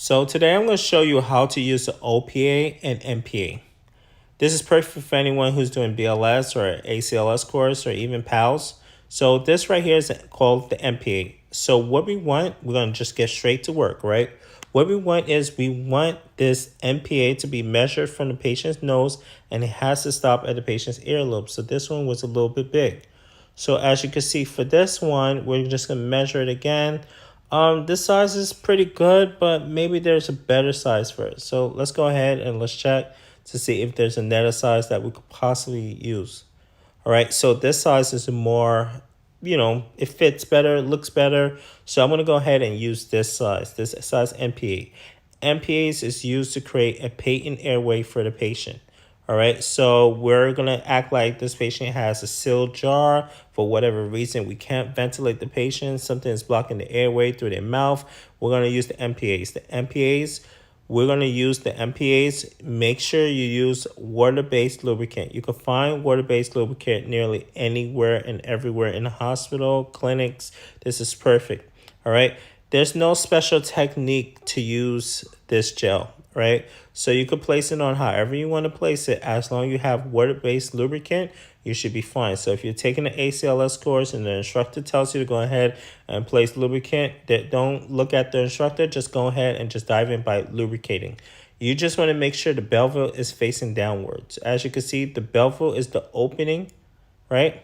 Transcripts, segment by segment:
So today I'm going to show you how to use the OPA and MPA. This is perfect for anyone who's doing BLS or ACLS course or even PALS. So this right here is called the MPA. So what we want, we're going to just get straight to work, right? What we want is we want this MPA to be measured from the patient's nose, and it has to stop at the patient's earlobe. So this one was a little bit big. So as you can see for this one, we're just going to measure it again. This size is pretty good, but maybe there's a better size for it. So let's go ahead and let's check to see if there's another size that we could possibly use. All right, so this size is more, it fits better, looks better. So I'm going to go ahead and use this size MPA. MPAs is used to create a patent airway for the patient. All right, so we're going to act like this patient has a sealed jar. For whatever reason, we can't ventilate the patient. Something is blocking the airway through their mouth. We're going to use the MPAs. We're going to use the MPAs. Make sure you use water-based lubricant. You can find water-based lubricant nearly anywhere and everywhere in the hospital, clinics. This is perfect. All right. There's no special technique to use this gel, right? So you could place it on however you want to place it. As long as you have water-based lubricant, you should be fine. So if you're taking an ACLS course and the instructor tells you to go ahead and place lubricant, don't look at the instructor. Just go ahead and just dive in by lubricating. You just want to make sure the belleville is facing downwards. As you can see, the belleville is the opening, right?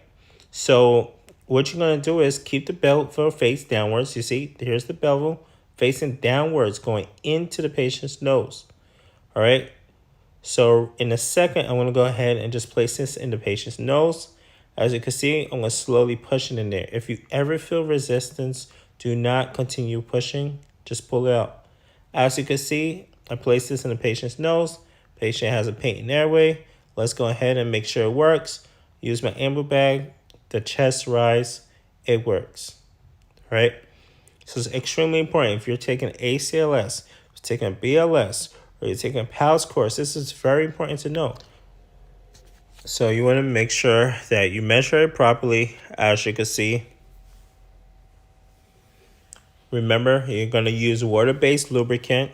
So what you're going to do is keep the belleville face downwards. You see, here's the belleville facing downwards going into the patient's nose. All right. So in a second, I'm going to go ahead and just place this in the patient's nose. As you can see, I'm going to slowly push it in there. If you ever feel resistance, do not continue pushing. Just pull it out. As you can see, I place this in the patient's nose. Patient has a patent airway. Let's go ahead and make sure it works. Use my amber bag. The chest rise, it works, right? So it's extremely important. If you're taking ACLS, if you're taking BLS, or you're taking a PALS course, this is very important to know. So you want to make sure that you measure it properly. As you can see, remember, you're going to use water-based lubricant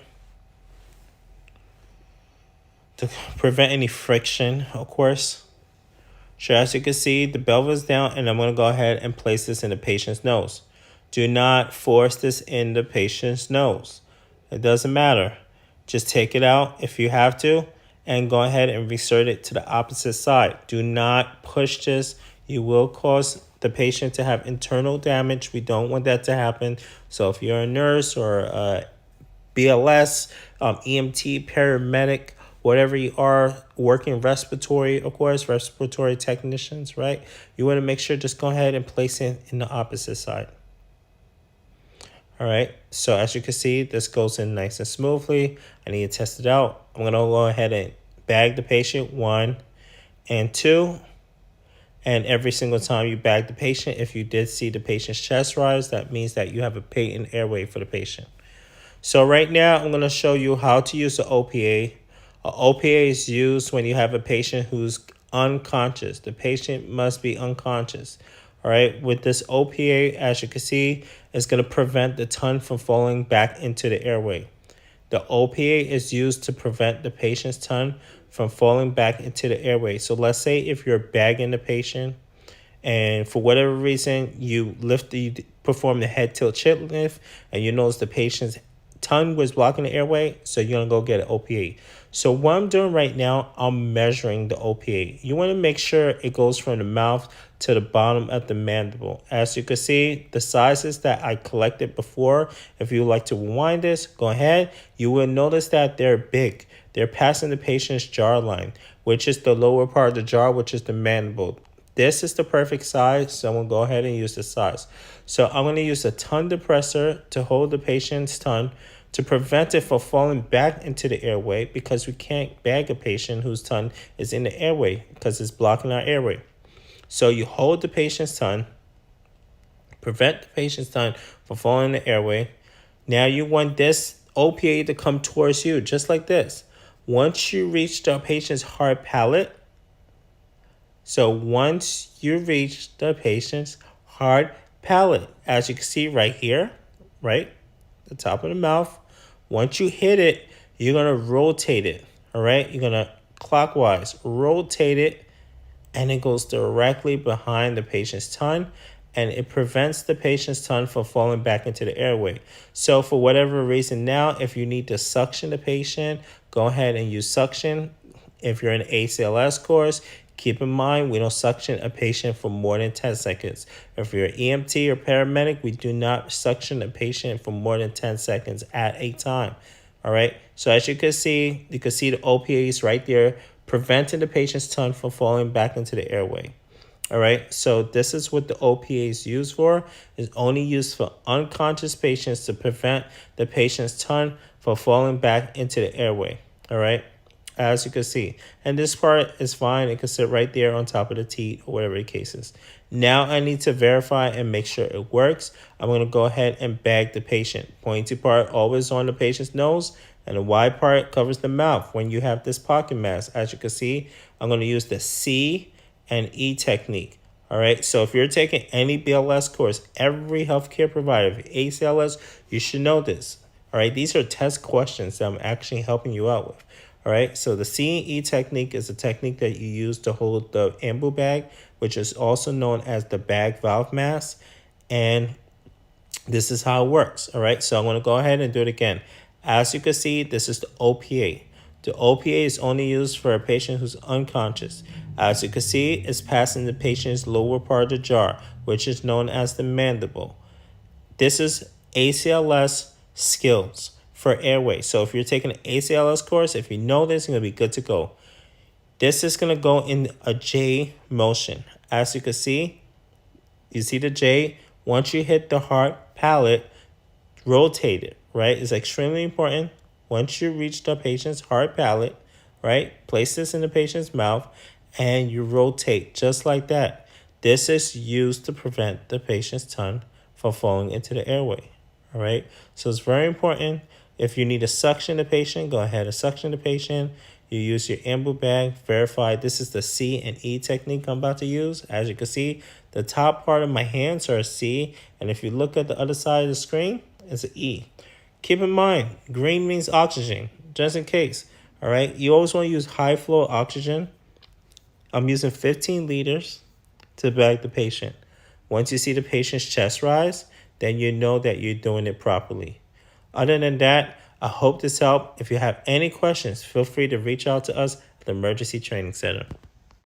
to prevent any friction, of course. So as you can see, the belleville is down, and I'm going to go ahead and place this in the patient's nose. Do not force this in the patient's nose. It doesn't matter. Just take it out if you have to, and go ahead and reinsert it to the opposite side. Do not push this. You will cause the patient to have internal damage. We don't want that to happen. So if you're a nurse or a BLS, EMT, paramedic, whatever you are, working respiratory, of course, respiratory technicians, right? You want to make sure just go ahead and place it in the opposite side. All right, so as you can see, this goes in nice and smoothly. I need to test it out. I'm going to go ahead and bag the patient 1 and 2. And every single time you bag the patient, if you did see the patient's chest rise, that means that you have a patent airway for the patient. So right now, I'm going to show you how to use the OPA. OPA is used when you have a patient who's unconscious. The patient must be unconscious. All right, with this OPA, as you can see, it's going to prevent the tongue from falling back into the airway. The OPA is used to prevent the patient's tongue from falling back into the airway. So let's say if you're bagging the patient and for whatever reason you perform the head tilt chin lift and you notice the patient's tongue was blocking the airway, so you're going to go get an OPA. So what I'm doing right now, I'm measuring the OPA. You want to make sure it goes from the mouth to the bottom of the mandible. As you can see, the sizes that I collected before, if you would like to rewind this, go ahead. You will notice that they're big. They're passing the patient's jaw line, which is the lower part of the jaw, which is the mandible. This is the perfect size, so I'm going to go ahead and use the size. So I'm going to use a tongue depressor to hold the patient's tongue to prevent it from falling back into the airway, because we can't bag a patient whose tongue is in the airway because it's blocking our airway. So you hold the patient's tongue, prevent the patient's tongue from falling in the airway. Now you want this OPA to come towards you, just like this. Once you reach the patient's hard palate, so once you reach the patient's hard palate, as you can see right here, right, the top of the mouth, Once you hit it, you're going to rotate it. All right. You're going to clockwise rotate it, and it goes directly behind the patient's tongue, and it prevents the patient's tongue from falling back into the airway. So for whatever reason now, if you need to suction the patient, go ahead and use suction. If you're in an ACLS course, keep in mind we don't suction a patient for more than 10 seconds. If you're an EMT or paramedic, we do not suction a patient for more than 10 seconds at a time. All right. So as you can see the OPAs right there, preventing the patient's tongue from falling back into the airway. All right. So this is what the OPA is used for. It's only used for unconscious patients to prevent the patient's tongue from falling back into the airway. All right. As you can see, and this part is fine. It can sit right there on top of the teat or whatever the case is. Now I need to verify and make sure it works. I'm going to go ahead and bag the patient. Pointy part always on the patient's nose, and the wide part covers the mouth when you have this pocket mask. As you can see, I'm going to use the C and E technique. All right, so if you're taking any BLS course, every healthcare provider, if you're ACLS, you should know this. All right, these are test questions that I'm actually helping you out with. All right, so the C and E technique is a technique that you use to hold the ambu bag, which is also known as the bag valve mask. And this is how it works. All right, so I'm going to go ahead and do it again. As you can see, this is the OPA. The OPA is only used for a patient who's unconscious. As you can see, it's passing the patient's lower part of the jaw, which is known as the mandible. This is ACLS skills for airway. So if you're taking an ACLS course, if you know this, you're going to be good to go. This is going to go in a J motion. As you can see, you see the J. Once you hit the heart palate, rotate it, right? It's extremely important. Once you reach the patient's heart palate, right, place this in the patient's mouth and you rotate just like that. This is used to prevent the patient's tongue from falling into the airway, all right? So it's very important. If you need to suction the patient, go ahead and suction the patient. You use your ambu bag, verify. This is the C and E technique I'm about to use. As you can see, the top part of my hands are a C, and if you look at the other side of the screen, it's an E. Keep in mind, green means oxygen, just in case. All right, you always want to use high flow oxygen. I'm using 15 liters to bag the patient. Once you see the patient's chest rise, then you know that you're doing it properly. Other than that, I hope this helped. If you have any questions, feel free to reach out to us at the Emergency Training Center.